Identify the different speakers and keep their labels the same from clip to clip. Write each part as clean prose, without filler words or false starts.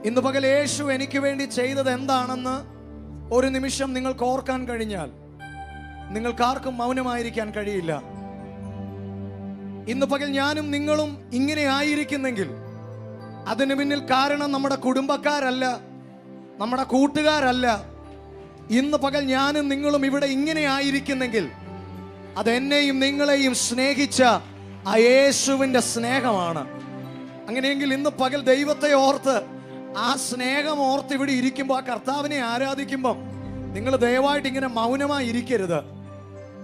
Speaker 1: ഇന്ന് പകൽ യേശു എനിക്ക് വേണ്ടി ചെയ്തത് എന്താണെന്ന് ഒരു നിമിഷം നിങ്ങൾക്ക് ഓർക്കാൻ കഴിഞ്ഞാൽ നിങ്ങൾക്കാർക്കും മൗനമായിരിക്കാൻ കഴിയില്ല. ഇന്ന് പകൽ ഞാനും നിങ്ങളും ഇങ്ങനെ ആയിരിക്കുന്നെങ്കിൽ അതിന് പിന്നിൽ കാരണം നമ്മുടെ കുടുംബക്കാരല്ല, നമ്മുടെ കൂട്ടുകാരല്ല. ഇന്ന് പകൽ ഞാനും നിങ്ങളും ഇവിടെ ഇങ്ങനെ ആയിരിക്കുന്നെങ്കിൽ അതെന്നെയും നിങ്ങളെയും സ്നേഹിച്ച ആ യേശുവിൻ്റെ സ്നേഹമാണ്. അങ്ങനെയെങ്കിൽ ഇന്ന് പകൽ ദൈവത്തെ ഓർത്ത്, ആ സ്നേഹം ഓർത്ത് ഇവിടെ ഇരിക്കുമ്പോൾ, ആ കർത്താവിനെ ആരാധിക്കുമ്പോൾ നിങ്ങൾ ദയവായിട്ട് ഇങ്ങനെ മൗനമായി ഇരിക്കരുത്.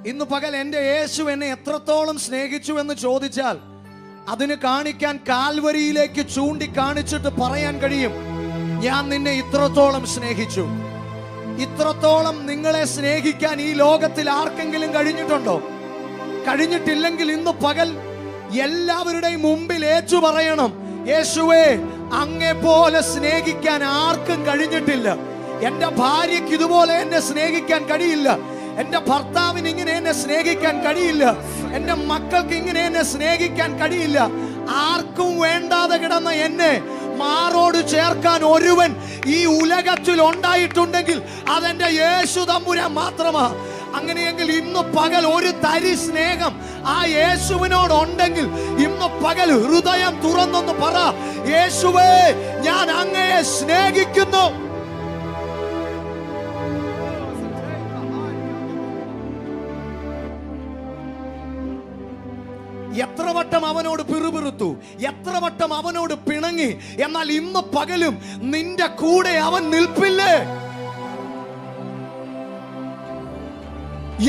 Speaker 1: ഇന്ന് പകൽ എൻ്റെ യേശു എന്നെ എത്രത്തോളം സ്നേഹിച്ചു എന്ന് ചോദിച്ചാൽ അതിന് കാണിക്കാൻ കാൽവരിയിലേക്ക് ചൂണ്ടിക്കാണിച്ചിട്ട് പറയാൻ കഴിയും, ഞാൻ നിന്നെ ഇത്രത്തോളം സ്നേഹിച്ചു. ഇത്രത്തോളം നിങ്ങളെ സ്നേഹിക്കാൻ ഈ ലോകത്തിൽ ആർക്കെങ്കിലും കഴിഞ്ഞിട്ടുണ്ടോ? കഴിഞ്ഞിട്ടില്ലെങ്കിൽ ഇന്ന് പകൽ എല്ലാവരുടെയും മുമ്പിൽ ഏറ്റു പറയണം, യേശുവേ, അങ്ങേ പോലെ സ്നേഹിക്കാൻ ആർക്കും കഴിഞ്ഞിട്ടില്ല. എൻ്റെ ഭാര്യയ്ക്ക് ഇതുപോലെ എന്നെ സ്നേഹിക്കാൻ കഴിയില്ല. എൻ്റെ ഭർത്താവിന് ഇങ്ങനെ എന്നെ സ്നേഹിക്കാൻ കഴിയില്ല. എൻ്റെ മക്കൾക്ക് ഇങ്ങനെ എന്നെ സ്നേഹിക്കാൻ കഴിയില്ല. ആർക്കും വേണ്ടാതെ കിടന്ന എന്നെ മാറോട് ചേർക്കാൻ ഒരുവൻ ഈ ഉലകത്തിൽ ഉണ്ടായിട്ടുണ്ടെങ്കിൽ അതെന്റെ യേശു തമ്പുരാൻ മാത്രമാ. അങ്ങനെയെങ്കിൽ ഇന്ന് പകൽ ഒരു തരി സ്നേഹം ആ യേശുവിനോട് ഉണ്ടെങ്കിൽ ഇന്ന് പകൽ ഹൃദയം തുറന്നൊന്ന് പറ, യേശുവേ, ഞാൻ അങ്ങയെ സ്നേഹിക്കുന്നു. എത്ര വട്ടം അവനോട് പിറുപിറുത്തു, എത്ര വട്ടം അവനോട് പിണങ്ങി, എന്നാൽ ഇന്ന് പകലും നിന്റെ കൂടെ അവൻ നിൽപ്പില്ലേ?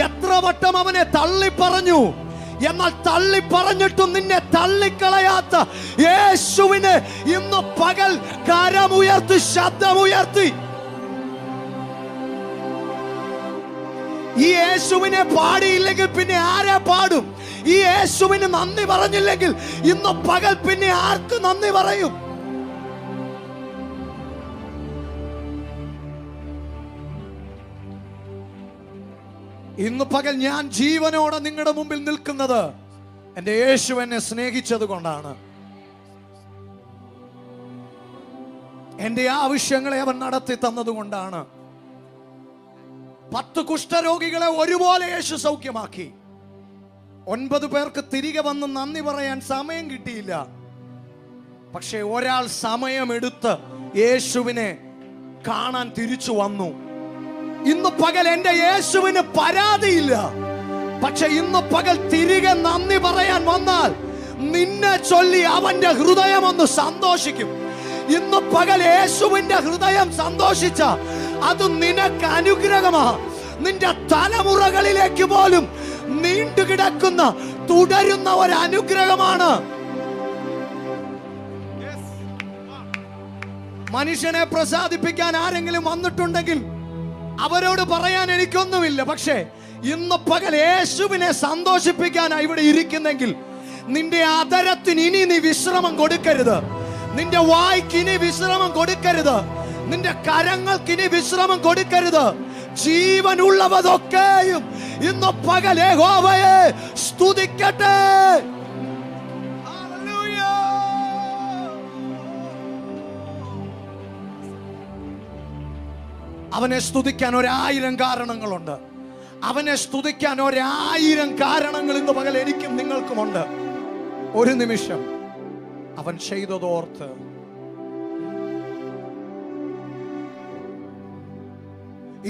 Speaker 1: എത്ര വട്ടം അവനെ തള്ളി പറഞ്ഞു, എന്നാൽ തള്ളി പറഞ്ഞിട്ടും നിന്നെ തള്ളിക്കളയാത്ത യേശുവിനെ ഇന്ന് പകൽ കരമുയർത്തി, ശബ്ദമുയർത്തി ഈ യേശുവിനെ പാടിയില്ലെങ്കിൽ പിന്നെ ആരാ പാടും? ഈ യേശുവിന് നന്ദി പറഞ്ഞില്ലെങ്കിൽ ഇന്ന് പകൽ പിന്നെ ആർക്ക് നന്ദി പറയും? ഇന്ന് പകൽ ഞാൻ ജീവനോടെ നിങ്ങളുടെ മുമ്പിൽ നിൽക്കുന്നത് എൻ്റെ യേശു എന്നെ സ്നേഹിച്ചത് കൊണ്ടാണ്. എൻ്റെ ആവശ്യങ്ങളെ അവൻ നടത്തി തന്നതുകൊണ്ടാണ്. 10 കുഷ്ഠരോഗികളെ ഒരുപോലെ യേശു സൗഖ്യമാക്കി. 9 പേർക്ക് തിരികെ വന്ന് നന്ദി പറയാൻ സമയം കിട്ടിയില്ല. പക്ഷെ ഒരാൾ സമയമെടുത്ത് യേശുവിനെ കാണാൻ തിരിച്ചു വന്നു. ഇന്ന് പകൽ എൻ്റെ യേശുവിന് പരാതിയില്ല. പക്ഷെ ഇന്ന് പകൽ തിരികെ നന്ദി പറയാൻ വന്നാൽ നിന്നെ ചൊല്ലി അവന്റെ ഹൃദയം ഒന്ന് സന്തോഷിക്കും. ഇന്ന് പകൽ യേശുവിന്റെ ഹൃദയം സന്തോഷിച്ച അത് നിനക്ക് അനുഗ്രഹമാ. നിന്റെ തലമുറകളിലേക്ക് പോലും നീണ്ടുകിടക്കുന്ന തുടരുന്ന ഒരു അനുഗ്രഹമാണ്. മനുഷ്യനെ പ്രസാദിപ്പിക്കാൻ ആരെങ്കിലും വന്നിട്ടുണ്ടെങ്കിൽ അവരോട് പറയാൻ എനിക്കൊന്നുമില്ല. പക്ഷേ ഇന്ന് പകൽ യേശുവിനെ സന്തോഷിപ്പിക്കാനാണ് ഇവിടെ ഇരിക്കുന്നെങ്കിൽ നിന്റെ അതരത്തിന് ഇനി നീ വിശ്രമം കൊടുക്കരുത്. നിന്റെ വായ്ക്ക് ഇനി വിശ്രമം കൊടുക്കരുത്. നിന്റെ കരങ്ങൾക്ക് ഇനി വിശ്രമം കൊടുക്കരുത്. ജീവനുള്ളവതൊക്കെയും ഇന്ന് പകൽ യഹോവയെ സ്തുതിക്കട്ടെ. അവനെ സ്തുതിക്കാൻ 1000 കാരണങ്ങളുണ്ട്. അവനെ സ്തുതിക്കാൻ 1000 കാരണങ്ങൾ ഇന്ന് പകൽ എനിക്കും നിങ്ങൾക്കുമുണ്ട്. ഒരു നിമിഷം അവൻ ചെയ്തതോർത്ത്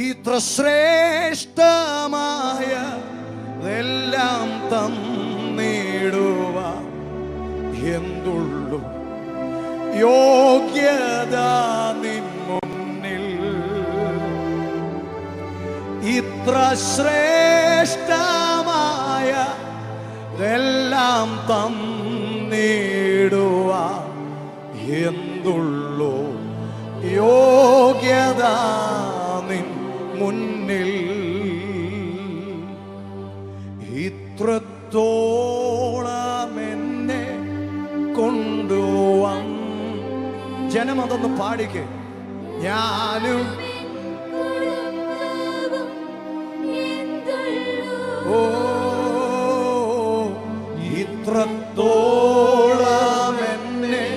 Speaker 1: ഇത്ര ശ്രേഷ്ഠമായ എല്ലാം തന്നിടുക എന്തുള്ളു യോഗ്യത നിൻ മുന്നിൽ. ഇത്ര ശ്രേഷ്ഠമായ എല്ലാം തന്നിടുക എന്തുള്ളു യോഗ്യത നിൻ മുന്നിൽ. ഇത്രത്തോളം എന്നെ കൊണ്ടുവൻ. ജനം അതൊന്ന് പാടിക്ക്. ഞാനും ഓ ഇത്രത്തോളം എന്നെ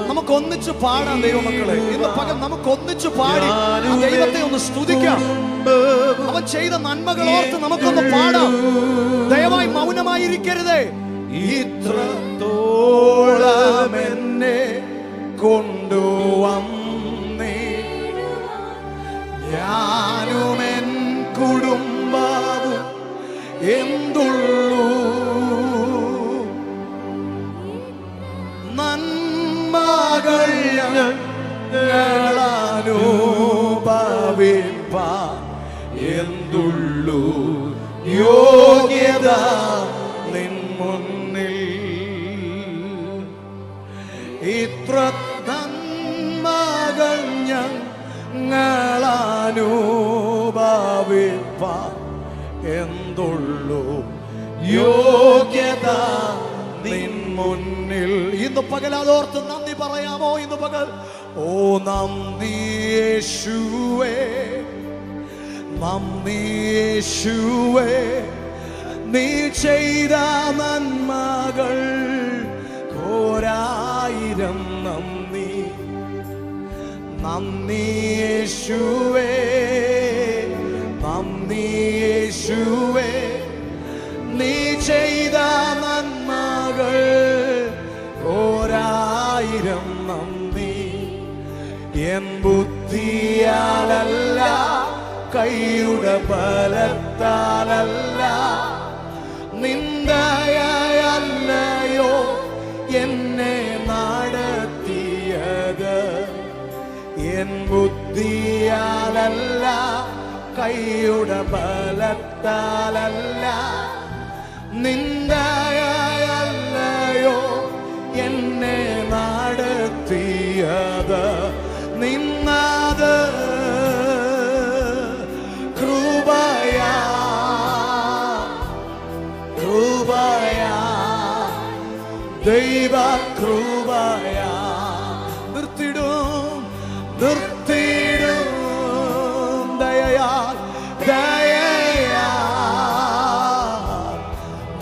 Speaker 1: നമുക്ക് ഒന്നിച്ചു പാടാം ദൈവമക്കളെ. ഇന്ന് പകൽ നമുക്ക് ഒന്നിച്ചു പാടി ദൈവത്തെ ഒന്ന് സ്തുതിക്കാം. അവൻ ചെയ്ത നന്മകൾ ഓർത്ത് നമുക്കൊന്ന് പാടാം. ദയവായി മൗനമായിരിക്കരുതേ. ഇത്രത്തോളം എന്നെ കൊണ്ടുവന്നേ, ഞാനും എൻ കുടുംബവും എന്തുള്ളൂ നന്മകൾ ഞങ്ങളനുഭവിപ്പാൻ എന്തുള്ളൂ യോഗ്യത നിൻ മുന്നിൽ. ഇത്ര നന്മകൾ ഞങ്ങളനുഭവിപ്പാൻ എന്തുള്ളൂ യോഗ്യത നിൻ മുന്നിൽ. ഇന്ന് പകൽ അതോർത്ത് നന്ദി പറയാമോ? ഇന്ന് പകൽ ഓ നന്ദി യേശുവേ, നന്ദി യേശുവേ, നീ ചെയ്ത നന്മകൾ കോരായിരം നന്ദി. നന്ദി യേശുവേ, നന്ദി യേശുവേ, നീ ചെയ്ത നന്മകൾ ഓരായിരം നന്ദി. എൻ ബുദ്ധിയാലല്ല, കൈയുടെ ബലത്താലല്ല, നിന്ദയല്ലയോ എന്നെ നടത്തിയത്. എൻ ബുദ്ധിയാലല്ല, കൈയുടെ ബലത്താലല്ല, നിന്ദയല്ലയോ എന്നെ നടത്തിയത്. നിന്നത് കൃപയാ, കൃപയാ, ദൈവ കൃപയാ. നിർത്തിടും, നിർത്തിടും ദയയാ, ദയയാ,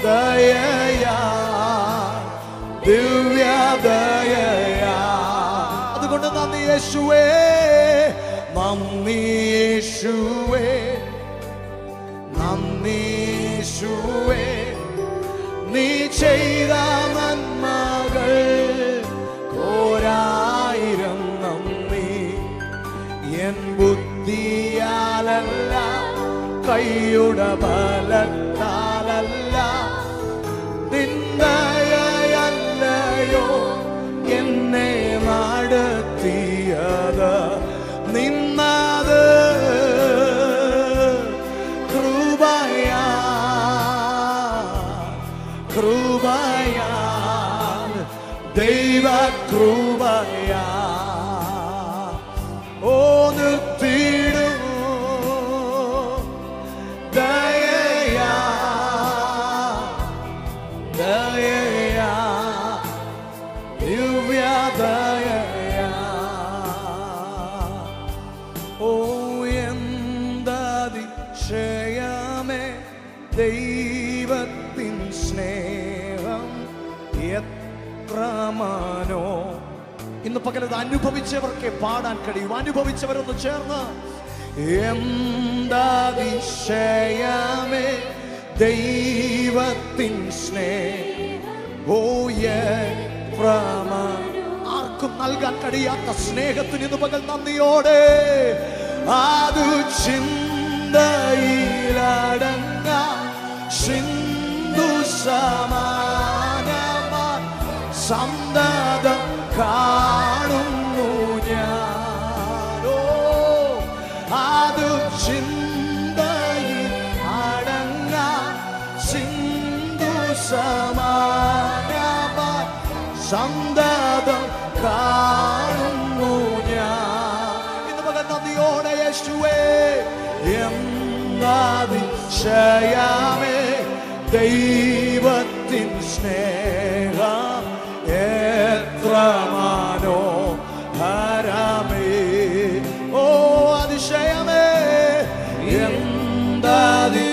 Speaker 1: ദയയാ, ദിവ്യ ദയയാ. അതുകൊണ്ട് നന്ദി യേശുവേ, നന്ദി യേശുവേ, നന്ദി യേശുവേ, നീ ചെയ്ത നന്മകൾ കോരായിരം നന്ദി. എൻ ബുദ്ധിയാലല്ല, കൈയുടെ ബലത്താലല്ല, നിന്ദയല്ലയോ എന്നെ നടത്തിയത്. നിന്നത് കൃപയാ, കൃപയാ, ദൈവ കൃപയാ. ഓ നിർത്തിടും ദയയാ, ദയയാ, ദിവ്യ ദയയാ. ഓ എന്തതിശയമേ ദൈവത്തിൻ സ്നേഹം എത്ര മാനോ. ഇന്ന് പകലത് അനുഭവിച്ചവർക്ക് പാടാൻ കഴിയും. അനുഭവിച്ചവരൊന്ന് ചേർന്ന് എന്തതിശയമേ ദൈവത്തിൻ സ്നേഹം. ഓ ആർക്കും നൽകാൻ കഴിയാത്ത സ്നേഹത്തിന് ഇന്ന് പകൽ നന്ദിയോടെ അത് ചിന്തയിലടങ്ങ സിന്ധു സമാനമായി സന്തതം കാണുന്നു ഞാനോ. അത് ചിന്തയിൽ അടങ്ങ സിന്ധു സമാനമായി സന്തതം കാണുന്നു ഞാൻ. ഇന്ന് പകൽ നന്ദിയോടെ യേശുവേ, എന്താതിശയമേ ദൈവത്തിൻ സ്നേഹം എത്ര മനോഹരമേ. ഓ അതിശയമേ, എന്താതിശയമേ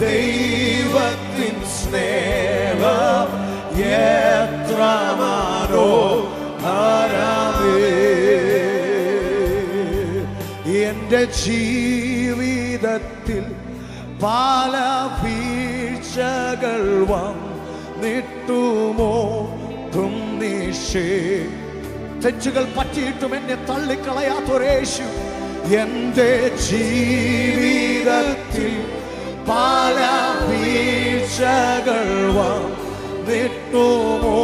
Speaker 1: ദൈവത്തിൻ സ്നേഹം എത്ര മനോഹരമേ. എന്റെ ജീവിതത്തിൽ പല വീഴ്ചകൾ വന്നിട്ടുമോ തുന്നിഷേ. തെറ്റുകൾ പറ്റിയിട്ടും എന്നെ തള്ളിക്കളയാത്തൊരേശു. എന്റെ ജീവിതത്തിൽ പല വീഴ്ചകൾ വന്നിട്ടുമോ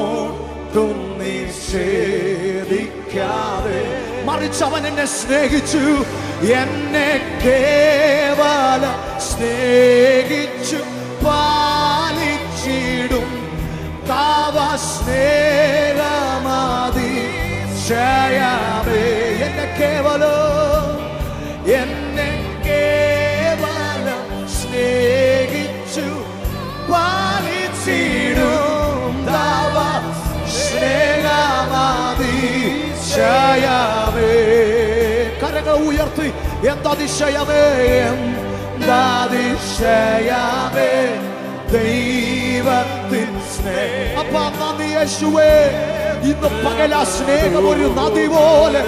Speaker 1: നിഷേധിക്കാതെ മറിച്ച് അവൻ എന്നെ സ്നേഹിച്ചു. എന്നെ കേവലം സ്നേഹിച്ചു പാലിച്ചിടും തവ സ്നേഹമതിശയമേ. എന്നെ കേവലം സ്നേഹിച്ചു പാലിച്ചിടും തവ സ്നേഹമതിശയമേ. കരങ്ങൾ ഉയർത്തി എന്തതിശയമേ, എന്തതിശയമേ ദൈവത്തിൻ സ്നേഹം. അപ്പാ നന്ദി യേശുവേ. ഇന്ന് പകൽ ആ സ്നേഹം ഒരു നദി പോലെ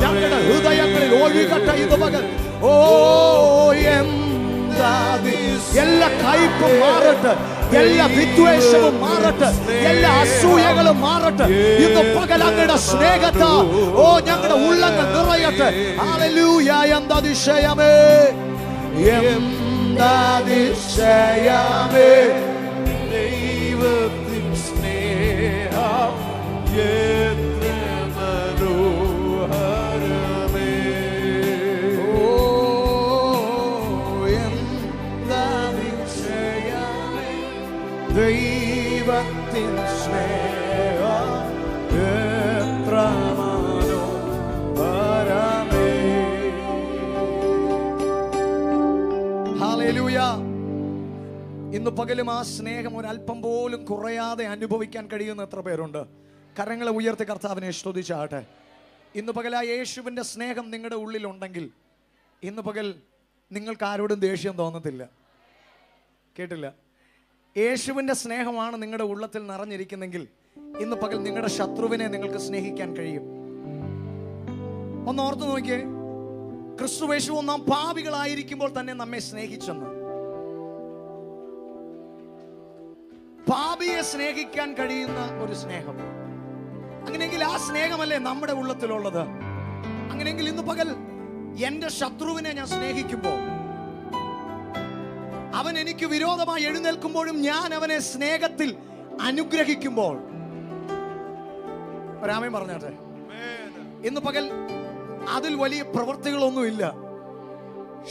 Speaker 1: ഞങ്ങളുടെ ഹൃദയങ്ങളിൽ ഒഴുകട്ടെ ഇന്ന് പകൽ. ഓ എല്ലാ കയ്പും മാറട്ടെ, എല്ലാ വിദ്വേഷവും മാറട്ടെ, എല്ലാ അസൂയകളും മാറട്ടെ ഇന്ന് പകൽ അങ്ങയുടെ സ്നേഹത്താ. ഓ ഞങ്ങളുടെ ഉള്ളങ്ങൾ നിറയട്ടെ. ഹല്ലേലൂയ. എന്തതിശയമേ, എന്തതിശയമേ ദൈവത്തിൻ സ്നേഹം എത്ര മനോഹരമേ. ഓ എന്തതിശയമേ ദൈവത്തിൻ സ്നേഹം എത്ര മനോഹരമേ. ഹല്ലേലൂയ. ഇന്ന് പകലും ആ സ്നേഹം ഒരല്പം പോലും കുറയാതെ അനുഭവിക്കാൻ കഴിയുന്ന എത്ര പേരുണ്ട്? കരങ്ങളെ ഉയർത്തി കർത്താവിനെ സ്തുതിച്ചാട്ടെ. ഇന്ന് പകൽ ആ യേശുവിൻ്റെ സ്നേഹം നിങ്ങളുടെ ഉള്ളിലുണ്ടെങ്കിൽ ഇന്ന് പകൽ നിങ്ങൾക്ക് ആരോടും ദേഷ്യം തോന്നത്തില്ല. കേട്ടില്ല? യേശുവിൻ്റെ സ്നേഹമാണ് നിങ്ങളുടെ ഉള്ളത്തിൽ നിറഞ്ഞിരിക്കുന്നെങ്കിൽ ഇന്ന് പകൽ നിങ്ങളുടെ ശത്രുവിനെ നിങ്ങൾക്ക് സ്നേഹിക്കാൻ കഴിയും. ഒന്ന് ഓർത്തു നോക്കിയേ, ക്രിസ്തുയേശു നാം പാപികളായിരിക്കുമ്പോൾ തന്നെ നമ്മെ സ്നേഹിച്ചെന്ന്. പാപിയെ സ്നേഹിക്കാൻ കഴിയുന്ന ഒരു സ്നേഹം. അങ്ങനെയെങ്കിൽ ആ സ്നേഹമല്ലേ നമ്മുടെ ഉള്ളത്തിലുള്ളത്? അങ്ങനെയെങ്കിൽ ഇന്ന് പകൽ എന്റെ ശത്രുവിനെ ഞാൻ സ്നേഹിക്കുമ്പോൾ, അവൻ എനിക്ക് വിരോധമായി എഴുന്നേൽക്കുമ്പോഴും ഞാൻ അവനെ സ്നേഹത്തിൽ അനുഗ്രഹിക്കുമ്പോൾ, ഒരാമയും പറഞ്ഞാട്ടെ, ഇന്ന് പകൽ അതിൽ വലിയ പ്രവൃത്തികളൊന്നുമില്ല,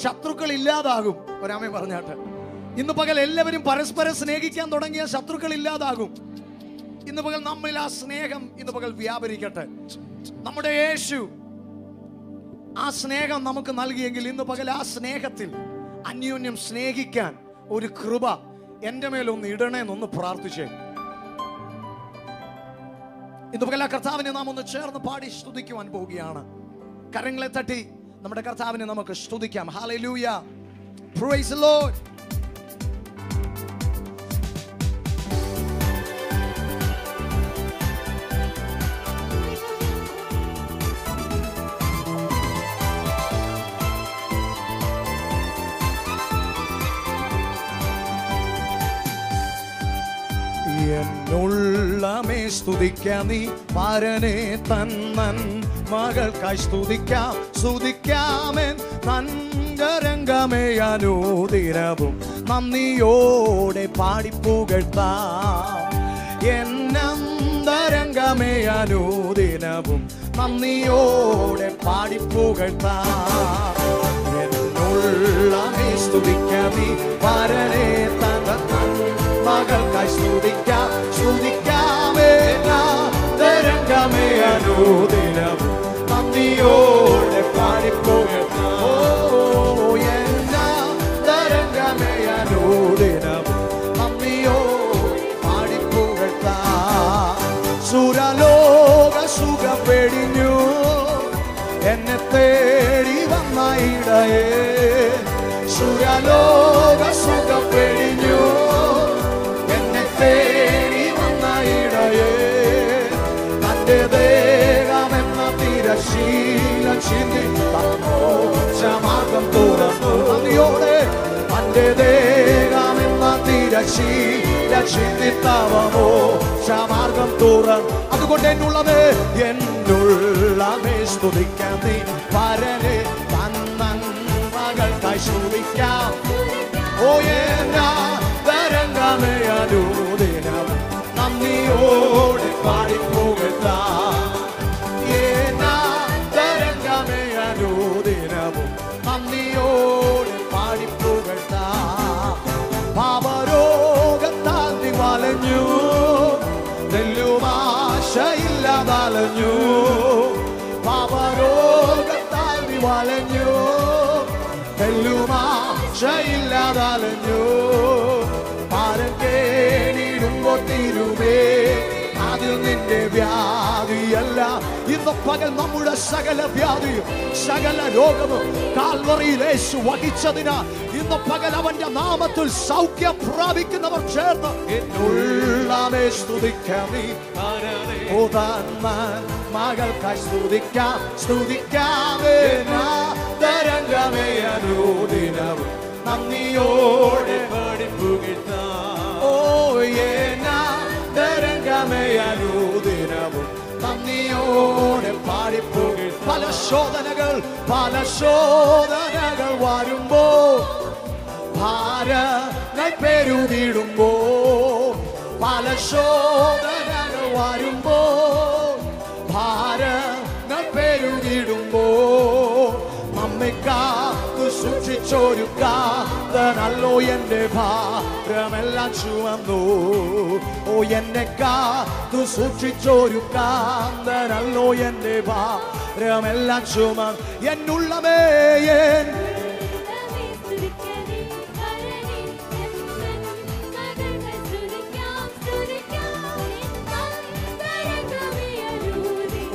Speaker 1: ശത്രുക്കൾ ഇല്ലാതാകും. ഒരാമയും പറഞ്ഞാട്ടെ. ഇന്ന് പകൽ എല്ലാവരും പരസ്പരം സ്നേഹിക്കാൻ തുടങ്ങിയ ശത്രുക്കൾ ഇല്ലാതാകും. ഇന്ന് പകൽ നമ്മിൽ ആ സ്നേഹം ഇന്ന് പകൽ വ്യാപരിക്കട്ടെ. നമ്മുടെ യേശു ആ സ്നേഹം നമുക്ക് നൽകിയെങ്കിൽ ഇന്ന് പകൽ ആ സ്നേഹത്തിൽ അന്യോന്യം സ്നേഹിക്കാൻ ഒരു കൃപ എൻ്റെ മേലൊന്ന് ഇടണേന്നൊന്ന് പ്രാർത്ഥിച്ചേ. ഇന്ന് പകൽ ആ കർത്താവിനെ നാം ഒന്ന് ചേർന്ന് പാടി സ്തുതിക്കുവാൻ പോവുകയാണ്. കരങ്ങളെ തട്ടി നമ്മുടെ കർത്താവിനെ നമുക്ക് സ്തുതിക്കാം. ഹല്ലേലൂയ. Praise the lord. എന്നുള്ളമേ സ്തുതിക്കാം നീ പരനെ തന്നൻ മകൾക്കായി സ്തുതിക്കാം. സ്തുതിക്കാമെൻ തങ്കരംഗമേ അനുദിനവും നന്ദിയോടെ പാടിപ്പുകഴ്ത്താം. എന്നന്തരംഗമേ അനുദിനവും നന്ദിയോടെ പാടിപ്പുകഴ്ത്താം. എന്നുള്ളമേ സ്തുതിക്കാം നീ പരനെ തന്നൻ മകൾക്കായി സ്തുതിക്കാം. സ്തുതിക്കാമേ തരംഗമേ അനുദിനം നന്ദിയോടെ പാടിപ്പുകഴ്ത്താം. തരംഗമേ അനുദിനം നന്ദിയോടെ പാടിപ്പുകഴ്ത്താം. സുരലോക സുഖം വെടിഞ്ഞു എന്നെ തേടി വന്ന ഇടയേ. സുരലോക സുഖം വെടിഞ്ഞു തേടി വന്ന ഇടയേ. തന്റെ ദേഹമെന്ന തിരശീല ചിന്തി മോക്ഷമാർഗം തുറന്നു. നന്ദിയോടെ തന്റെ ദേഹമെന്ന തിരശീല ചിന്തിത്തവ മോക്ഷമാർഗം തുറന്നു. അതുകൊണ്ട് എന്നുള്ളമേ സ്തുതിക്കാം നീ പരനെ തന്മകൾക്കായി സ്തുതിക്കാം. ഓ തരംഗമേ അനുദിനം നന്ദിയോടെ പാടിപ്പുകഴ്ത്താം. തരംഗമേ അനുദിനവും നന്ദിയോടെ പാടിപ്പുകഴ്ത്താം. പാപരോഗത്താൽ നീ വലഞ്ഞു, തെല്ലുമാശയില്ലാതലഞ്ഞു. പാപരോഗത്താൽ നീ വലഞ്ഞു, തെല്ലുമാശയില്ലാതലഞ്ഞു. പാരം കേണിടുമ്പോ തിരുമേ അതിൽ നിന്റെ വ്യാധിയല്ല. ഇന്ന് പകൽ നമ്മുടെ സകല വ്യാധിയും സകല രോഗവും കാൽവറിയിൽ യേശു വഹിച്ചതിനാൽ ഇന്ന് പകൽ അവന്റെ നാമത്തിൽ സൗഖ്യം പ്രാപിക്കുന്നവർ ചേർന്ന് എന്നുള്ളമേ സ്തുതിക്കാം നീ മകൾക്കായി സ്തുതിക്കാം. സ്തുതിക്കാമേ തരംഗമേ അനുദിനവും നന്ദിയോടെ പാടിപ്പുകഴ്ത്താം. ഓ തരംഗമേ അനുദിനവും നന്ദിയോടെ പാടിപ്പുകഴ്ത്താം. പല ശോധനകൾ വരുമ്പോ ഭാരങ്ങൾ പെരുതിടുമ്പോ, പല ശോധനകൾ വരുമ്പോ ഭാരങ്ങൾ പെരുതിടുമ്പോ നമ്മെ കാത്തു സൂക്ഷിച്ചൊരു കാതനല്ലോ എന്റെ ഭാരമെല്ലാം ചുമന്നു. ഓ എന്നെ കാത്തു സൂക്ഷിച്ചൊരു കാന്തനല്ലോ എന്റെ ഭാരമെല്ലാം ചുമന്നു. എന്നുള്ളമേ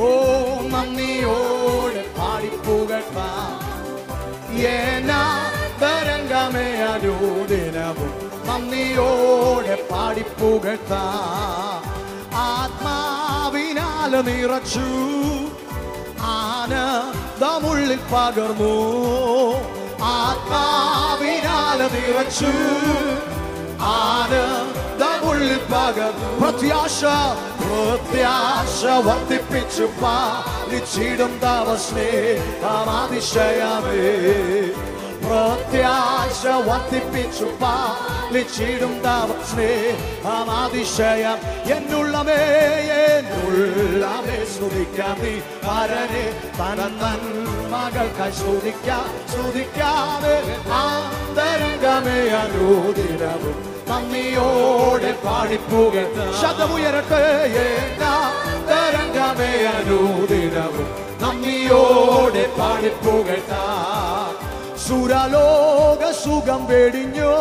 Speaker 1: ഓ നന്ദിയോടെ പാടിപ്പുകഴ്ത്താം. തരംഗമേ അനുദിനവും നന്ദിയോടെ പാടിപ്പുകഴ്ത്താം. ആത്മാവിനാൽ നിറച്ചു, ആനന്ദമുള്ളിൽ പകർന്നു. ആത്മാവിനാൽ നിറച്ചു, ആനന്ദമുള്ളിൽ പകർന്നു. പ്രത്യാശ വർദ്ധിപ്പിച്ചു പാലിച്ചിടും തവ സ്നേഹമാതിശയമേ. പ്രത്യാശ വർദ്ധിപ്പിച്ചു പാലിച്ചിടും തവ സ്നേഹമാതിശയം. എന്നുള്ളമേ സ്തുതിക്കാം നീ പരനെ തൻ മകൾക്കായി സ്തുതിക്കാം. സ്തുതിക്കാമേ തരംഗമേ അനുദിനവും നന്ദിയോടെ പാടിപ്പുകഴ്ത്താം. ശബ്ദമുയരട്ടെ തരംഗമേ അനുദിനവും നന്ദിയോടെ പാടിപ്പുകഴ്ത്താം. സുരലോക സുഖം വെടിഞ്ഞോ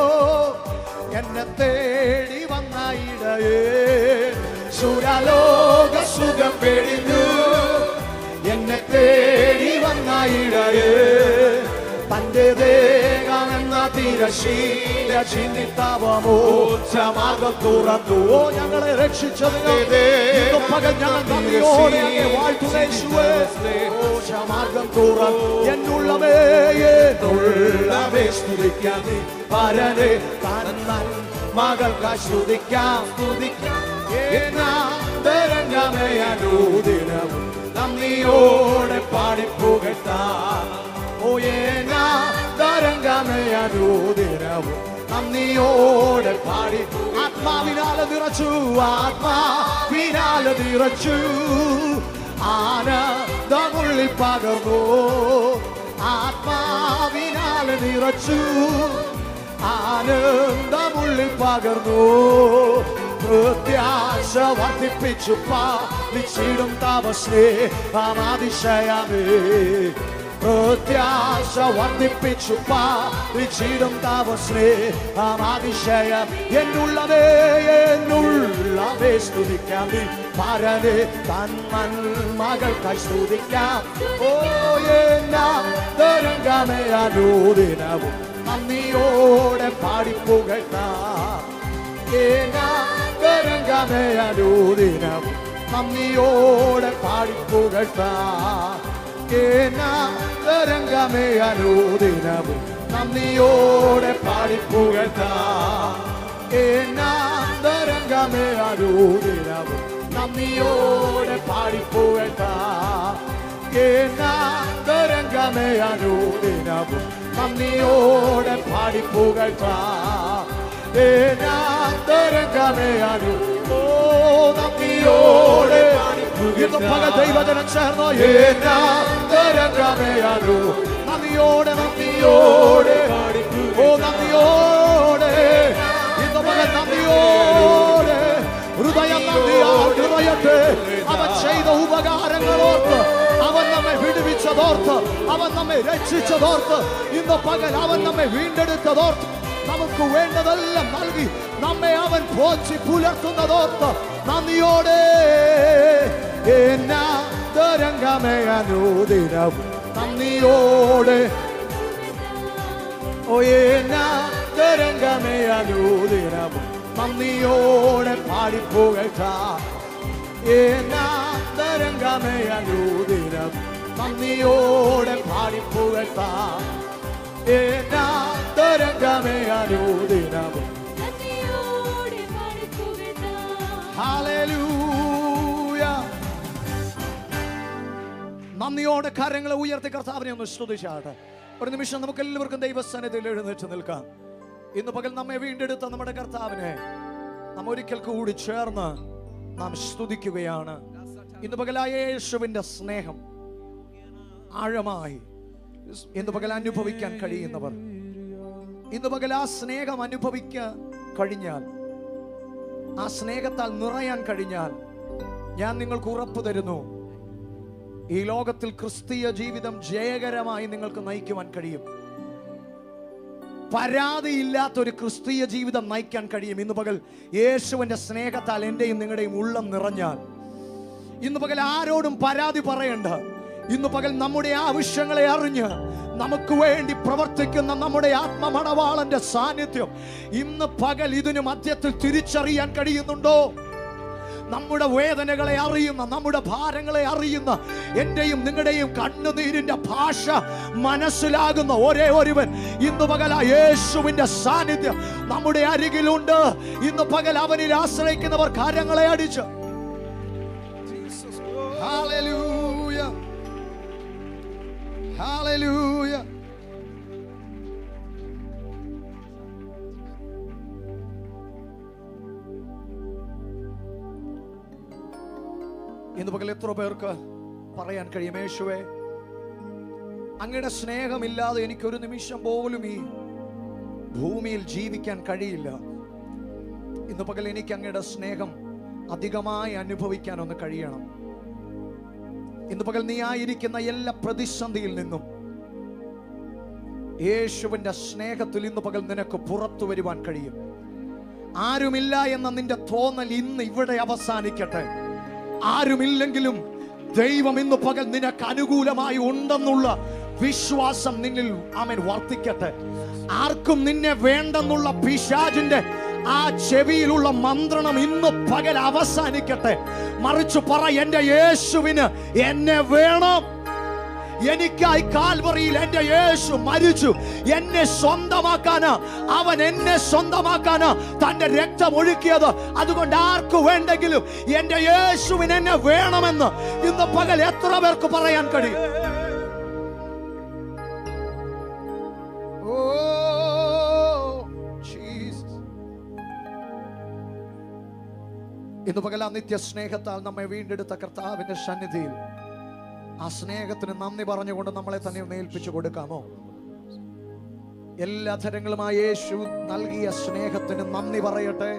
Speaker 1: എന്നെ തേടി വന്ന ഇടയേ. സുരലോക സുഖം വെടിഞ്ഞു എന്നെ തേടി വന്ന ഇടയേ. തന്റെ ദേഹമെന്ന തിരശീല ചിന്തിത്തവ മോക്ഷമാർഗം തുറന്നു. ഓ ഞങ്ങളെ രക്ഷിച്ചതിന് പകൽ ഞങ്ങൾ നന്ദിയോടെ വാഴ്ത്തുന്നേശുവേ. മോക്ഷമാർഗം തുറന്നു. എന്നുള്ളമേ സ്തുതിക്കാം നീ പരനെ തൻ മകൾക്കായി സ്തുതിക്കാം. തരംഗമേ അനുദിനവും നന്ദിയോടെ പാടിപ്പുകഴ്ത്താം. ഓ തരംഗമേ അനുദിനവും നന്ദിയോടെ പാടി. ആത്മാവിനാൽ നിറച്ചു, ആത്മാവിനാൽ നിറച്ചു, ആനന്ദമുള്ളിൽ പകർന്നു. ആത്മാവിനാൽ നിറച്ചു, ആനന്ദമുള്ളിൽ പകർന്നു. പ്രത്യാശ വർദ്ധിപ്പിച്ചു പാലിച്ചിടും തവ സ്നേഹമാതിശയമേ. പ്രത്യാശ വർദ്ധിപ്പിച്ചു പാലിച്ചിടും തവ സ്നേഹമാതിശയം. എന്നുള്ളവേ സ്തുതിക്കാം നീ പരനെ തൻ മകൾക്കായി സ്തുതിക്കാം. ഓ തരംഗമേ അനുദിനവും നന്ദിയോടെ പാടിപ്പുകഴ്ത്താം. തരംഗമേ അനുദിനവും നന്ദിയോടെ പാടിപ്പുകഴ്ത്താം. ഏനാന്തരംഗമേ അനുദിനവും നന്ദിയോടെ പാടിപ്പുകഴ്ത്താം. ഏനാന്തരംഗമേ അനുദിനവും നന്ദിയോടെ പാടിപ്പുകഴ്ത്താം. ഏനാന്തരംഗമേ അനുദിനവും നന്ദിയോടെ പാടിപ്പുകഴ്ത്താം. ഏനാന്തരംഗമേ നന്ദിയോടെ ഇന്ന് പകൽ ദൈവജനം ചേർന്നോ. ഏനാന്തരംഗമേ നന്ദിയോടെ നന്ദിയോടെ നന്ദിയോടെ ഇന്ന് പകൽ നന്ദിയോടെ ഹൃദയം ഹൃദയത്തെ അവൻ ചെയ്ത ഉപകാരങ്ങളോർത്ത്, അവൻ നമ്മെ വിടുവിച്ചതോർത്ത്, അവൻ നമ്മെ രക്ഷിച്ചതോർത്ത്, ഇന്ന് പകൽ അവൻ നമ്മെ വീണ്ടെടുത്തതോർത്ത്, നമുക്ക് വേണ്ടതെല്ലാം നൽകി നമ്മെ അവൻ പോറ്റി പുലർത്തുന്നതോർത്ത് നന്ദിയോടെ ഏനാന്തരംഗമേ അനുദിനവും നന്ദിയോടെ ഏനാന്തരംഗമേ അനുദിനവും നന്ദിയോടെ പാടിപ്പുകഴ്ത്താം. ഏനാന്തരംഗമേ അനുദിനവും നന്ദിയോടെ പാടിപ്പുകഴ്ത്താം. ഏനാന്തരംഗമേ അനുദിനവും ഹല്ലേലൂയ. നന്ദിയോടെ കരങ്ങളെ ഉയർത്തി കർത്താവിനെ ഒന്ന് സ്തുതിച്ചാട്ടെ. ഒരു നിമിഷം നമുക്ക് എല്ലാവർക്കും ദൈവസന്നിധിയിൽ എഴുന്നേറ്റ് നിൽക്കാം. ഇന്ന് പകൽ നമ്മെ വീണ്ടെടുത്ത നമ്മുടെ കർത്താവിനെ നാം ഒരിക്കൽ കൂടി ചേർന്ന് നാം സ്തുതിക്കുകയാണ്. ഇന്ന് പകലായ യേശുവിന്റെ സ്നേഹം ആഴമായി ഇന്ന് പകൽ അനുഭവിക്കാൻ കഴിയുന്നവർ, ഇന്ന് പകൽ ആ സ്നേഹം അനുഭവിക്കാൻ കഴിഞ്ഞാൽ, ആ സ്നേഹത്താൽ നിറയാൻ കഴിഞ്ഞാൽ, ഞാൻ നിങ്ങൾക്ക് ഉറപ്പ് തരുന്നു, ഈ ലോകത്തിൽ ക്രിസ്തീയ ജീവിതം ജയകരമായി നിങ്ങൾക്ക് നയിക്കുവാൻ കഴിയും. പരാതിയില്ലാത്തൊരു ക്രിസ്തീയ ജീവിതം നയിക്കാൻ കഴിയും. ഇന്ന് പകൽ യേശുവിന്റെ സ്നേഹത്താൽ എന്റെയും നിങ്ങളുടെയും ഉള്ളം നിറഞ്ഞാൽ, ഇന്ന് പകൽ ആരോടും പരാതി പറയണ്ട. ഇന്ന് പകൽ നമ്മുടെ ആവശ്യങ്ങളെ അറിഞ്ഞ് നമുക്ക് വേണ്ടി പ്രവർത്തിക്കുന്ന നമ്മുടെ ആത്മമണവാളന്റെ സാന്നിധ്യം ഇന്ന് പകൽ ഇതിനു മധ്യത്തിൽ തിരിച്ചറിയാൻ കഴിയുന്നുണ്ടോ? നമ്മുടെ വേദനകളെ അറിയുന്ന, നമ്മുടെ ഭാരങ്ങളെ അറിയുന്ന, എന്റെയും നിങ്ങളുടെയും കണ്ണുനീരിന്റെ ഭാഷ മനസ്സിലാകുന്ന ഒരേ ഒരുവൻ ഇന്ന് പകൽ ആ യേശുവിന്റെ സാന്നിധ്യം നമ്മുടെ അരികിലുണ്ട്. ഇന്ന് പകൽ അവനിൽ ആശ്രയിക്കുന്നവർ കരങ്ങളെ അടിച്ച് ഹല്ലേലൂയ, ഹല്ലേലൂയ. ഇന്ന് പകൽ എത്ര പേർക്ക് പറയാൻ കഴിയും, യേശുവേ, അങ്ങയുടെ സ്നേഹമില്ലാതെ എനിക്കൊരു നിമിഷം പോലും ഈ ഭൂമിയിൽ ജീവിക്കാൻ കഴിയില്ല. ഇന്ന് പകൽ എനിക്ക് അങ്ങയുടെ സ്നേഹം അധികമായി അനുഭവിക്കാൻ ഒന്ന് കഴിയണം. ഇന്ന് പകൽ നീ ആയിരിക്കുന്ന എല്ലാ പ്രതിസന്ധിയിൽ നിന്നും യേശുവിന്റെ സ്നേഹത്തിൽ ഇന്ന് പകൽ നിനക്ക് പുറത്തു വരുവാൻ കഴിയും. ആരുമില്ല എന്ന നിന്റെ തോന്നൽ ഇന്ന് ഇവിടെ അവസാനിക്കട്ടെ. ആരുമില്ലെങ്കിലും ദൈവം ഇന്ന് പകൽ നിനക്ക് അനുകൂലമായി ഉണ്ടെന്നുള്ള വിശ്വാസം നിന്നിൽ ആമേൻ വർദ്ധിക്കട്ടെ. ആർക്കും നിന്നെ വേണ്ടെന്നുള്ള പിശാചിന്റെ ആ ചെവിയിലുള്ള മന്ത്രണം ഇന്ന് പകൽ അവസാനിക്കട്ടെ. മറിച്ച് പറ, എന്റെ യേശുവിന് എന്നെ വേണം. എനിക്കായി കാൽവറിയിൽ എന്റെ യേശു മരിച്ചു. എന്നെ സ്വന്തമാക്കാന്, അവൻ എന്നെ സ്വന്തമാക്കാന് തന്റെ രക്തം ഒഴുക്കിയത്. അതുകൊണ്ട് ആർക്ക് വേണ്ടെങ്കിലും എന്റെ യേശുവിന് എന്നെ വേണമെന്ന് ഇന്ന് പകൽ എത്ര പേർക്ക് പറയാൻ കഴിയും? ഇന്ന് പകൽ ആ നിത്യ സ്നേഹത്താൽ നമ്മെ വീണ്ടെടുത്ത കർത്താവിന്റെ സന്നിധിയിൽ ആ സ്നേഹത്തിന് നന്ദി പറഞ്ഞുകൊണ്ട് നമ്മളെ തന്നെ ഏൽപ്പിച്ചു കൊടുക്കാമോ? എല്ലാ തരങ്ങളുമായി യേശു നൽകിയ സ്നേഹത്തിന് നന്ദി പറയട്ടെ.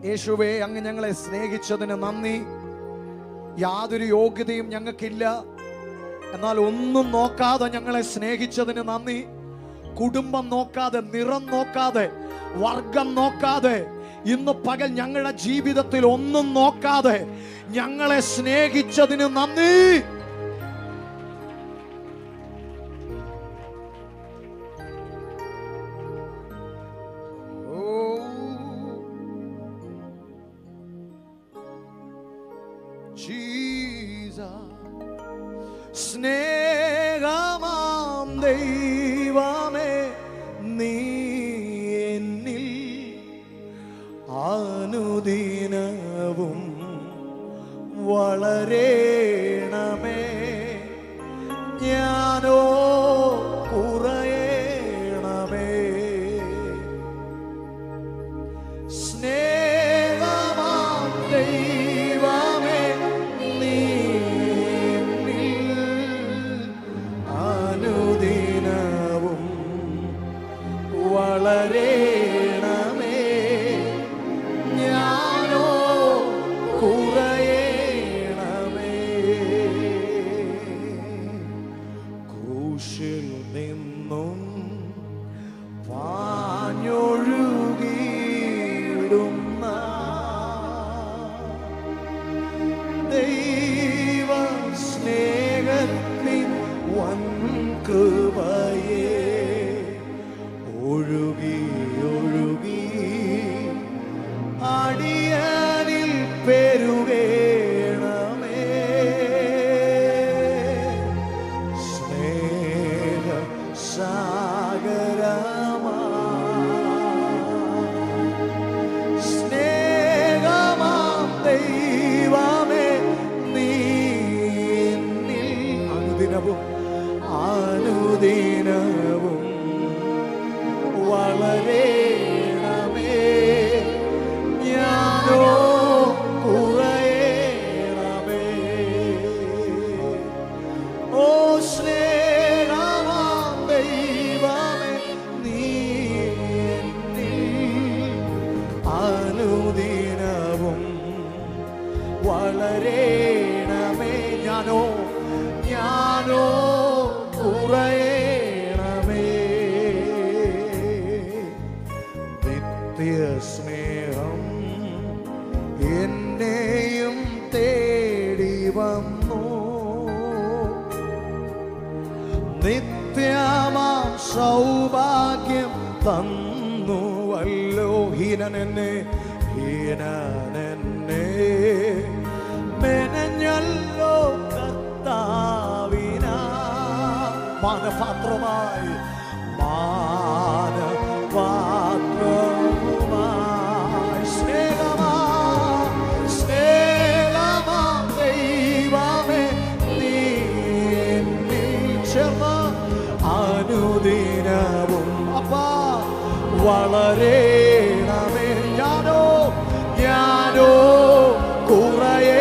Speaker 1: യേശുവേ, അങ്ങ് ഞങ്ങളെ സ്നേഹിച്ചതിന് നന്ദി. യാതൊരു യോഗ്യതയും ഞങ്ങൾക്കില്ല, എന്നാൽ ഒന്നും നോക്കാതെ ഞങ്ങളെ സ്നേഹിച്ചതിന് നന്ദി. കുടുംബം നോക്കാതെ, നിറം നോക്കാതെ, വർഗം നോക്കാതെ, ഇന്ന് പകൽ ഞങ്ങളുടെ ജീവിതത്തിൽ ഒന്നും നോക്കാതെ ഞങ്ങളെ സ്നേഹിച്ചതിന് നന്ദി. Jesus. സ്നേഹമാം ദൈവമേ നീ എന്നിൽ അനുദിനവും വളരേണമേ, ഞാനോ കുറയണമേ. സ്നേഹമാം ദൈവമേ നീ എന്നിൽ അനുദിനവും വളരേണമേ, ഞാനോ കുറയണമേ. ക്രൂശിൽ നിന്നും പാഞ്ഞൊഴുകിയിടുന്ന ദൈവ സ്നേഹത്തിൻ വൻകൃപയേ ഒഴുകി ഒഴുകി അടിയനിൽ പെരുകേണമേ. സ്നേഹ സാഗരമാ സ്നേഹമാം ദൈവമേ നീ എന്നിൽ അനുദിനവും അനുദിനവും വളരേണമേ, ഞാനോ കുറയണമേ. ഓ സ്നേഹമാം ദൈവമേ നീ എന്നിൽ അനുദിനവും വളരേണമേ, ഞാനോ കുറയണമേ. നിത്യസ്നേഹം എന്നെയും തേടി വന്നു, നിത്യമാം സൗഭാഗ്യം തന്നുവല്ലോ. ഹീനനെന്നെ മെനഞ്ഞല്ലോ കർത്താവിനാ മാനപാത്രമായി മാനപാത്രവുമായി. സ്നേഹമാം ദൈവമേ നീ എന്നിൽ ചേർന്ന് അനുദിനവും അപ്പാ വളരേണമേ, ഞാനോ കുറയേ.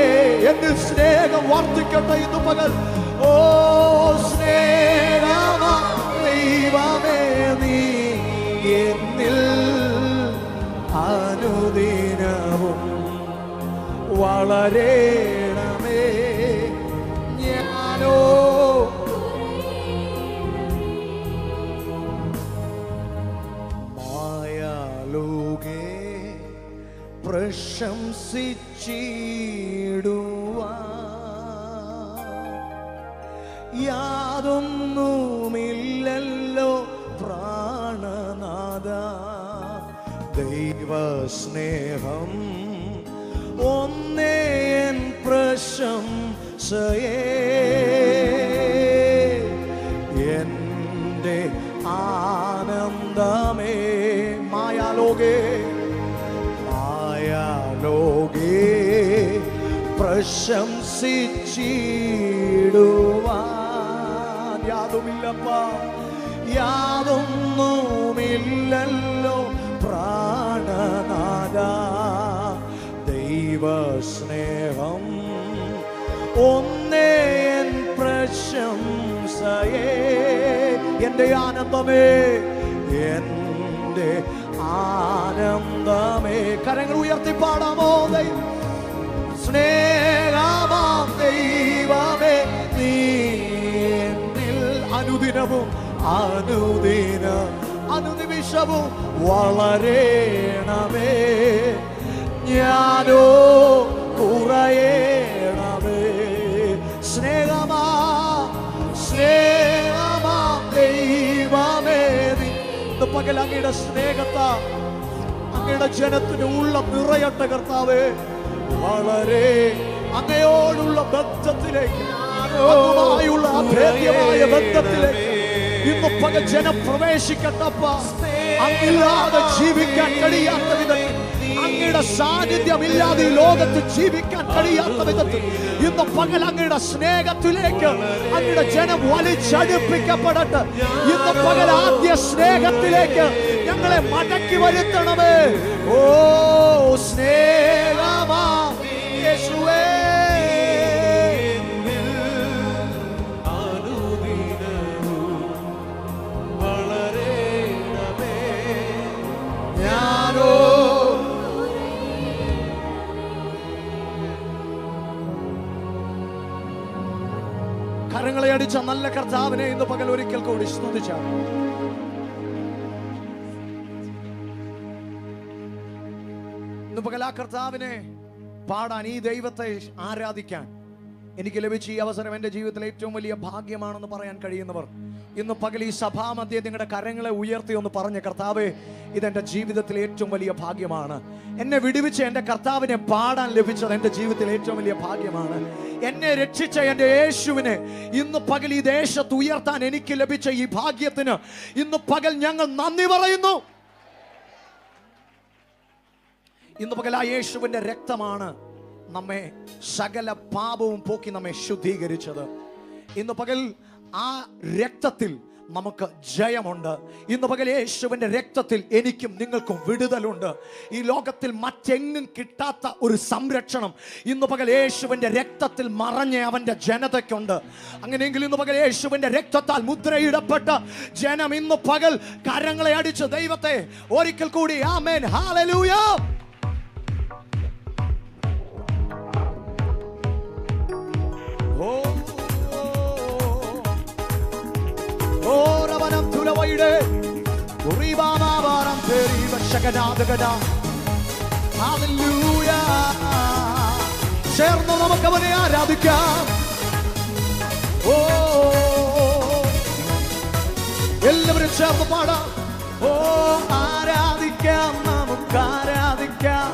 Speaker 1: എന്നിൽ സ്നേഹം വർദ്ധിക്കട്ടെ ഇന്ന് പകൽ. ഓ സ്നേഹമാം ദൈവമേ നീ എന്നിൽ അനുദിനവും വളരേണമേ, ഞാനോ മായാലോകേ പ്രശംസിച്ചിടുവാൻ യാതൊന്നുമില്ലല്ലോ പ്രാണനാഥ. ദൈവസ്നേഹം ഒന്നേ എൻ പ്രശംസയേ, എൻ്റെ ആനന്ദമേ. മായാലോകേ പ്രശംസിച്ചിടുവാൻ യാതൊന്നുമില്ലല്ലോ പ്രാണനാഥ. ദൈവസ്നേഹം ഒന്നേ എൻ പ്രശംസയേ, എൻ്റെ ആനന്ദമേ, എൻ്റെ ആനന്ദമേ. കരങ്ങൾ ഉയർത്തി പാടാമോ? സ്നേഹമാം ദൈവമേ നീ എന്നിൽ അനുദിനവും അനുനിമിഷവും വളരേണമേ, ഞാനോ കുറയണമേ. സ്നേഹമാം ദൈവമേ നീ പകൽ അങ്ങയുടെ സ്നേഹത്താ അങ്ങയുടെ ജനത്തിന് ഉള്ള നിറയട്ടെ കർത്താവേ. വളരേ അങ്ങയോടുള്ള ബന്ധത്തിലേക്ക്, അങ്ങുമായുള്ള അഭേദ്യമായ ബന്ധത്തിലേക്ക് ഇന്ന് പകൽ ജനം പ്രവേശിക്കട്ടപ്പ. അങ്ങില്ലാതെ ജീവിക്കാൻ കഴിയാത്ത വിധത്തിൽ, അങ്ങയുടെ സാന്നിധ്യമില്ലാതെ ഈ ലോകത്ത് ജീവിക്കാൻ കഴിയാത്ത വിധത്തിൽ ഇന്ന് പകൽ അങ്ങയുടെ സ്നേഹത്തിലേക്ക് അങ്ങയുടെ ജനം വലിച്ചടുപ്പിക്കപ്പെടട്ടെ. ഇന്ന് പകൽ ആദ്യ സ്നേഹത്തിലേക്ക് ഞങ്ങളെ മടക്കി വരുത്തണമേ. ഓ സ്നേഹമാ യേശുവേ, കരങ്ങളെ അടിച്ച നല്ല കർത്താവിനെ ഇന്ന് പകൽ ഒരിക്കൽ കൂടി സ്തുതിച്ചാണ്. ഇന്ന് പകൽ ആ കർത്താവിനെ പാടാൻ, ഈ ദൈവത്തെ ആരാധിക്കാൻ എനിക്ക് ലഭിച്ച ഈ അവസരം എൻ്റെ ജീവിതത്തിലെ ഏറ്റവും വലിയ ഭാഗ്യമാണെന്ന് പറയാൻ കഴിയുന്നവർ ഇന്ന് പകൽ ഈ സഭാമധ്യേ നിങ്ങളുടെ കരങ്ങളെ ഉയർത്തി ഒന്ന് പറഞ്ഞ, കർത്താവേ, ഇതെൻ്റെ ജീവിതത്തിലെ ഏറ്റവും വലിയ ഭാഗ്യമാണ്. എന്നെ വിടുവിച്ച എൻ്റെ കർത്താവിനെ പാടാൻ ലഭിച്ചത് എൻ്റെ ജീവിതത്തിലെ ഏറ്റവും വലിയ ഭാഗ്യമാണ്. എന്നെ രക്ഷിച്ച എൻ്റെ യേശുവിനെ ഇന്ന് പകൽ ഈ ദേശത്ത് ഉയർത്താൻ എനിക്ക് ലഭിച്ച ഈ ഭാഗ്യത്തിന് ഇന്ന് പകൽ ഞങ്ങൾ നന്ദി പറയുന്നു. ഇന്ന് പകൽ ആ യേശുവിൻ്റെ രക്തമാണ് നമ്മെ സകല പാപവും പോക്കി നമ്മെ ശുദ്ധീകരിച്ചത്. ഇന്ന് പകൽ ആ രക്തത്തിൽ നമുക്ക് ജയമുണ്ട്. ഇന്ന് പകൽ യേശുവിൻ്റെ രക്തത്തിൽ എനിക്കും നിങ്ങൾക്കും വിടുതലുണ്ട്. ഈ ലോകത്തിൽ മറ്റെങ്ങും കിട്ടാത്ത ഒരു സംരക്ഷണം ഇന്ന് പകൽ യേശുവിൻ്റെ രക്തത്തിൽ മറഞ്ഞ അവൻ്റെ ജനതയ്ക്കുണ്ട്. അങ്ങനെയെങ്കിൽ ഇന്ന് പകൽ യേശുവിൻ്റെ രക്തത്താൽ മുദ്രയിടപ്പെട്ട ജനം ഇന്ന് പകൽ കരങ്ങളെ അടിച്ച് ദൈവത്തെ ഒരിക്കൽ കൂടി ആമേൻ ഹല്ലേലൂയ. ചേർന്ന് നമുക്ക് അവനെ ആരാധിക്കാം. ഓ എല്ലാവരും ചേർന്ന് പാടാം. ഓ ആരാധിക്കാം, നമുക്ക് ആരാധിക്കാം,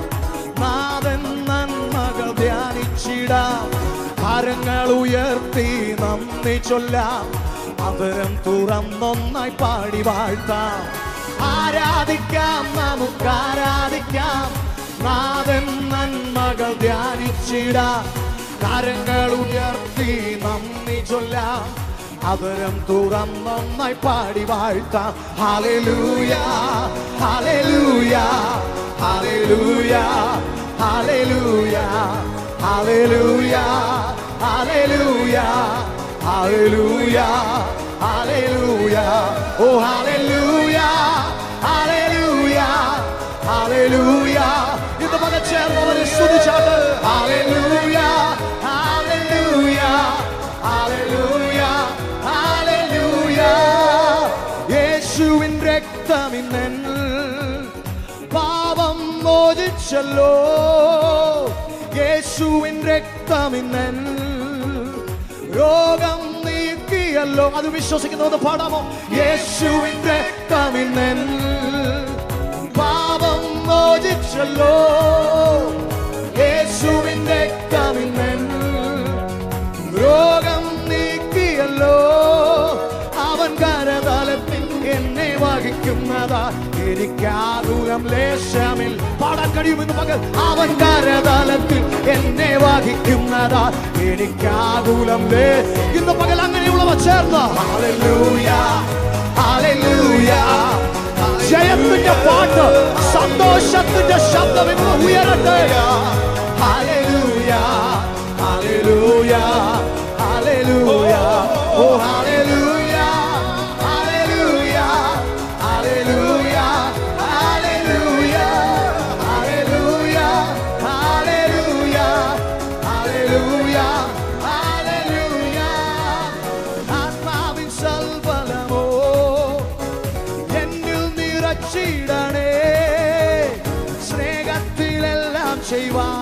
Speaker 1: നാഥൻ നന്മകൾ ധ്യാനിച്ചിടാം, കരങ്ങൾ ഉയർത്തി നന്ദി ചൊല്ലാം, അവരം തുറന്നൊന്നായി പാടി വാഴ്ത്താം. ആരാധിക്കാം, നമുക്ക് ആരാധിക്കാം, നാഥൻ നന്മകൾ ധ്യാനിച്ചിടാം, കരങ്ങൾ ഉയർത്തി നന്ദി ചൊല്ലാം, അവരം തുറന്നൊന്നായി പാടി വാഴ്ത്താം. Hallelujah hallelujah hallelujah hallelujah hallelujah hallelujah hallelujah hallelujah. ഓ ഹല്ലേലൂയ ഹല്ലേലൂയ ഹല്ലേലൂയ. ഇന്ന് പകൽ ചേർന്നവരെ സ്തുതിച്ചാട്ട്. Hallelujah hallelujah hallelujah hallelujah. യേശുവിൻ രക്തമിന്നൻ പാപം മോചിച്ചല്ലോ, യേശുവിൻ രക്തമിന്നൻ രോഗം നീക്കിയല്ലോ. അത് വിശ്വസിക്കുന്നവന്ന് പാടാമോ? യേശുവിൻ രക്തമിന്നൻ പാപം മോചിച്ചല്ലോ, യേശുവിൻ രക്തമിന്നൻ രോഗം നീക്കിയല്ലോ, അവൻ കരതലത്തിൽ എന്നെ വഹിക്കുന്നതാ, എനിക്കാകുലം ലേശമിൽ. പാടാൻ കഴിയുമെന്ന് പകൽ. അവൻ കരതലത്തിൽ എന്നെ വഹിക്കുന്നതാ, എനിക്കാകുലം ലേ. ഇന്ന് പകൽ അങ്ങനെയുള്ളവ ചേർന്ന് ഹല്ലേലൂയ ഹല്ലേലൂയ. ജയത്തിന്റെ പാട്ട്, സന്തോഷത്തിന്റെ ശബ്ദം ഇന്ന് ഉയരട്ടെ. Hallelujah hallelujah hallelujah. ഓ hallelujah hallelujah hallelujah hallelujah hallelujah hallelujah hallelujah hallelujah. ആത്മാവിൻ സൽഫലമോ എന്നിൽ നിറച്ചിടണേ, സ്നേഹത്തിലെല്ലാം ചെയ്യുവാൻ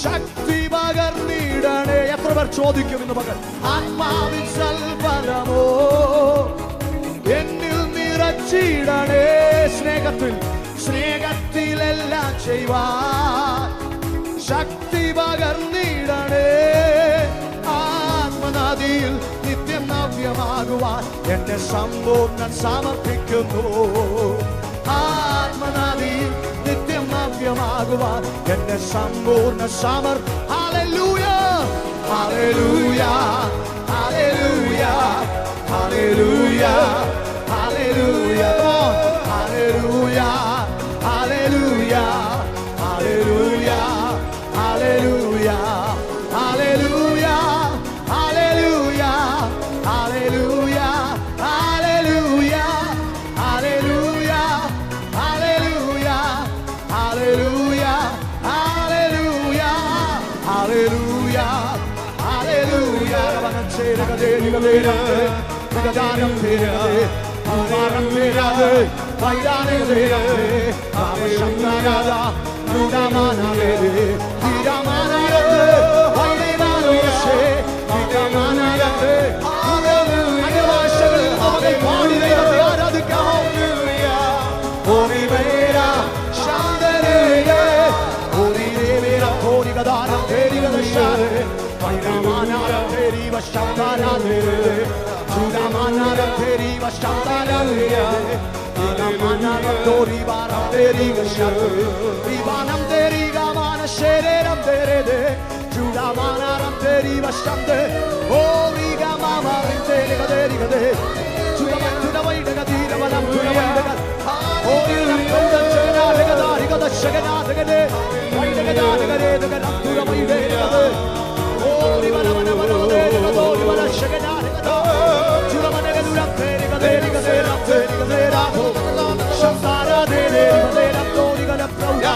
Speaker 1: ശക്തി പകർന്നിടണേ. എത്ര പേർ ചോദിക്കും ഇന്ന് പകൽ? ആത്മാവിൻ സൽഫലമോ എന്നിൽ നിറച്ചിടണേ, സ്നേഹത്തിലെല്ലാം ചെയ്യുവാൻ ശക്തി പകർന്നിടണേ. ആത്മനദിയിൽ നിത്യം നവ്യമാകുവാൻ എന്നെ സമ്പൂർണ്ണൻ സമർപ്പിക്കുന്നു. ആത്മനദിയിൽ നിത്യം നവ്യമാകുവാൻ എന്നെ സമ്പൂർണ്ണ hallelujah hallelujah hallelujah hallelujah hallelujah hallelujah hallelujah hallelujah hallelujah hallelujah hallelujah hallelujah hallelujah hallelujah hallelujah hallelujah hallelujah hallelujah hallelujah. ഗദാനം പേരേ ആവാരം പേരേ വൈദാനെ പേരേ ആവശംനാരാ നുഡാമാനേ ധീരമാനേ വൈദേവാനോശേ ധീരമാനേ. അന്യഭാഷകളിൽ അവരെ പാടി ദൈവത്തെ ആരാധിക്കാം. ഓരി വേരാ ശാന്തരേ ഓരി ദേവേരാ ഓരി ഗദാനം പേരി ഗദശാരേ വൈദാമാനാരം പേരി വശംനാരാ Sudamanaram teri vashantaram Sudamanaram tori varam teri vashat Rivanam teri gamana shereram terede Sudamanaram teri vashante Ori gamamaram teri gade Sudamai dagadira varam Sudamai dagad Ori ram kaudan shagana dagada rigada shagana dagade Vai dagada dagade dagadam Sudamai dagade Ori varamana varode dagadori vara shagana dagada Shantara dere dere tori gala prauda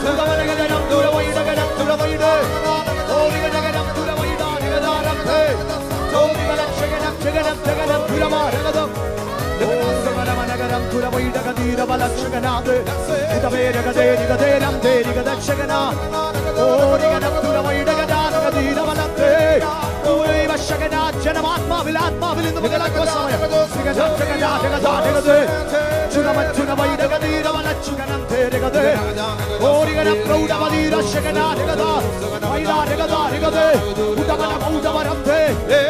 Speaker 1: Sudamana gadam tura vaida gadam tura vaida Tori gadam tura vaida gadam pe Tori gala shagadam shagadam shagadam tura maragadam Sudamana gadam tura vaida gadira bala shaganade Udavera gaderi gaderam deri gadam shagana Tori gadam tura vaida gadam gadira bala pe Oi vashagana janamatma vilatma vilindu mugalakva samaya Sigadam shagadam shagadam Chuna vaida gadira bala chuganam tere gade Ori gadam prauda vadira shagana gada vaida gada gade udamana udavaram te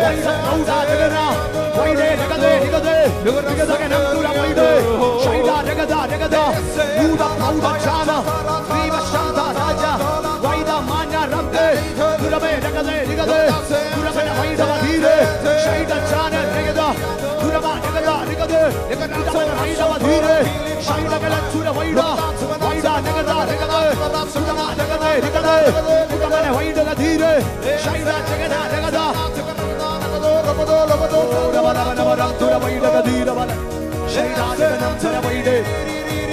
Speaker 1: vaida prauda gada vaide gade gade gada tura vaide shaida gada gada uda prauda chana viva shanta raja vaida manya ramte durame gade gade durame vaida vadire shaida chana gada durama gada gade udamana vaida vadire shaida gada tura vaida vaida gada gade udama gade gade udamana vaida vadire shaida gada gada udamana tura vaida gadira bala shaida gada tura vaide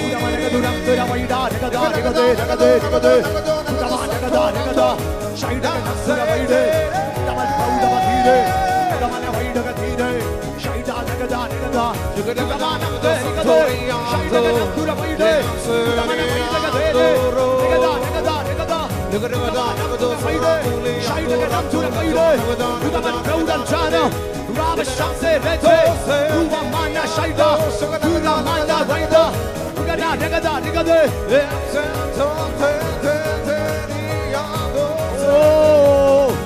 Speaker 1: udamana gada tura vaida gada gade gade gade udama gada gada shaida gada tura vaide udamana vaida vadire udamana vaida gadire shaida gada gada udamana gade gade shaida gada tura vaide udamana vaida gadire gada gada gada shaida gada tura vaide udamana praudan chana Rava Shamse Rete Uva Mana Shaida Tura Mana Vaida Ugada Negada Negade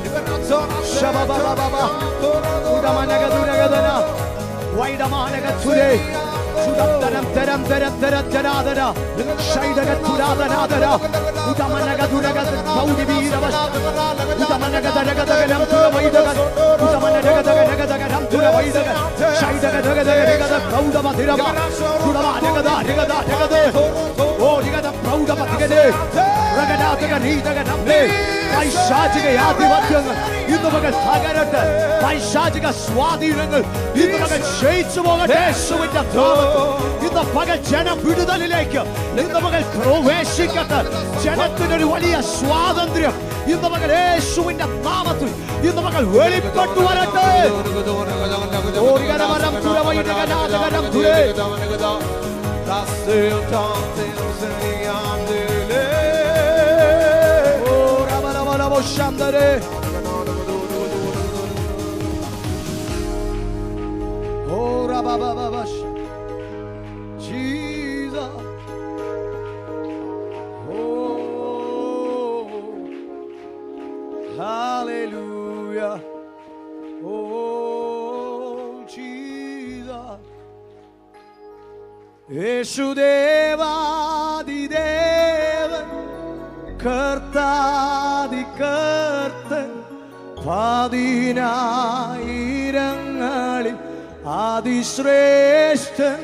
Speaker 1: Shababa Baba Udama Negadu Negadana Vaida Mana Gature Sudam Teram Teram Teram Teram Teradana Shaida Gaturada Nadara Udama Negadu Negadu Paudi Vira Udama Negada Negada Negam Tura Vaida Udama Negada Negada Negam Tura Vaida Shaida Negada Negada Pauda Madirama Udama Negada Negada Negada Oh Negada Pauda Madigade Ragada Negada Negada Vaishajika Yadivatyanga ഇന്ന് മകൾ തകരട്ടെ പൈശാചിക സ്വാധീനങ്ങൾ ഇന്ന് മകൾ ക്ഷയിച്ചു പോകട്ടെ യേശുവിന്റെ നാമത്തിൽ ഇന്ന് പകൽ ജനം വിടുതലിലേക്ക് ഇന്ന് മകൾ പ്രവേശിക്കട്ടെ ജനത്തിനൊരു വലിയ സ്വാതന്ത്ര്യം ഇന്ന് മകൾ യേശുവിന്റെ നാമത്തിൽ ഇന്ന് മകൾ വെളിപ്പെട്ടു വരട്ടെ Jesus. Hallelujah. Oh, Jesus. യേശുദേവാദിദേവൻ കർത്താദികർത്തൻ പതിനായിരങ്ങളിൽ അതിശ്രേഷ്ഠൻ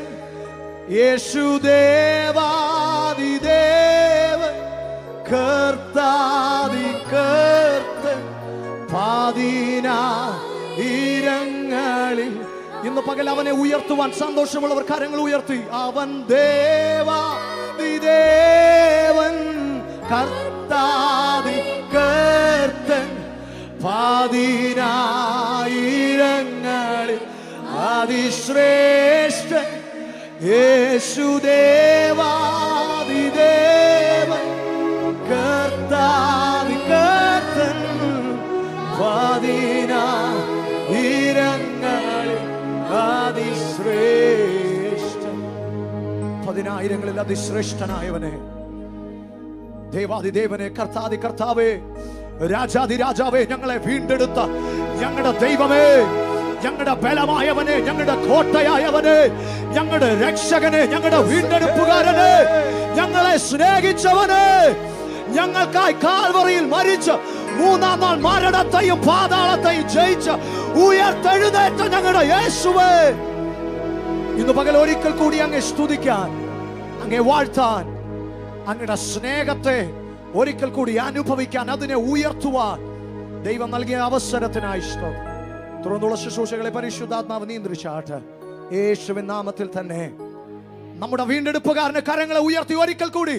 Speaker 1: യേശുദേവാദിദേവൻ കർത്താദികർത്തൻ പതിനായിരങ്ങളിൽ ഇന്ന് പകൽ അവനെ ഉയർത്തുവാൻ സന്തോഷമുള്ളവർ കരങ്ങൾ ഉയർത്തി. അവൻ ദേവാദിദേവൻ കർത്താദികർത്തൻ പതിനായിരങ്ങളിൽ അതിശ്രേഷ്ഠൻ യേശുദേവാദിദേവൻ കർത്താദികർത്തൻ പതിനായിരങ്ങളിൽ അതിശ്രേഷ്ഠൻ. പതിനായിരങ്ങളിൽ അതിശ്രേഷ്ഠനായവനെ, ദേവാദിദേവനെ, കർത്താദി കർത്താവേ, രാജാദി രാജാവേ, ഞങ്ങളെ വീണ്ടെടുത്ത ഞങ്ങളുടെ ദൈവമേ, ഞങ്ങളുടെ ബലമായവനെ, ഞങ്ങളുടെ കോട്ടയായവനെ, ഞങ്ങളുടെ രക്ഷകനെ, ഞങ്ങളുടെ വീണ്ടെടുപ്പുകാരനെ, ഞങ്ങളെ സ്നേഹിച്ചവനെ, ഞങ്ങൾക്കായി കാൽവറിയിൽ മരിച്ച് മൂന്നാം നാൾ മരണത്തെയും പാതാളത്തെയും ജയിച്ച് ഉയർത്തെഴുന്നേറ്റ ഞങ്ങളുടെ യേശുവേ, ഇന്ന് പകൽ ഒരിക്കൽ കൂടി അങ്ങേ സ്തുതിക്കാൻ, അങ്ങേ വാഴ്ത്താൻ, അങ്ങയുടെ സ്നേഹത്തെ ഒരിക്കൽ കൂടി അനുഭവിക്കാൻ, അതിനെ ഉയർത്തുവാൻ ദൈവം നൽകിയ അവസരത്തിനായി സ്തോത്രം. തുടർന്നുള്ള ശുശ്രൂഷകളെ പരിശുദ്ധാത്മാവ് നിയന്ത്രിച്ചാട്ട്. യേശുവിൻ നാമത്തിൽ തന്നെ നമ്മുടെ വീണ്ടെടുപ്പുകാരന് കരങ്ങളെ ഉയർത്തി ഒരിക്കൽ കൂടി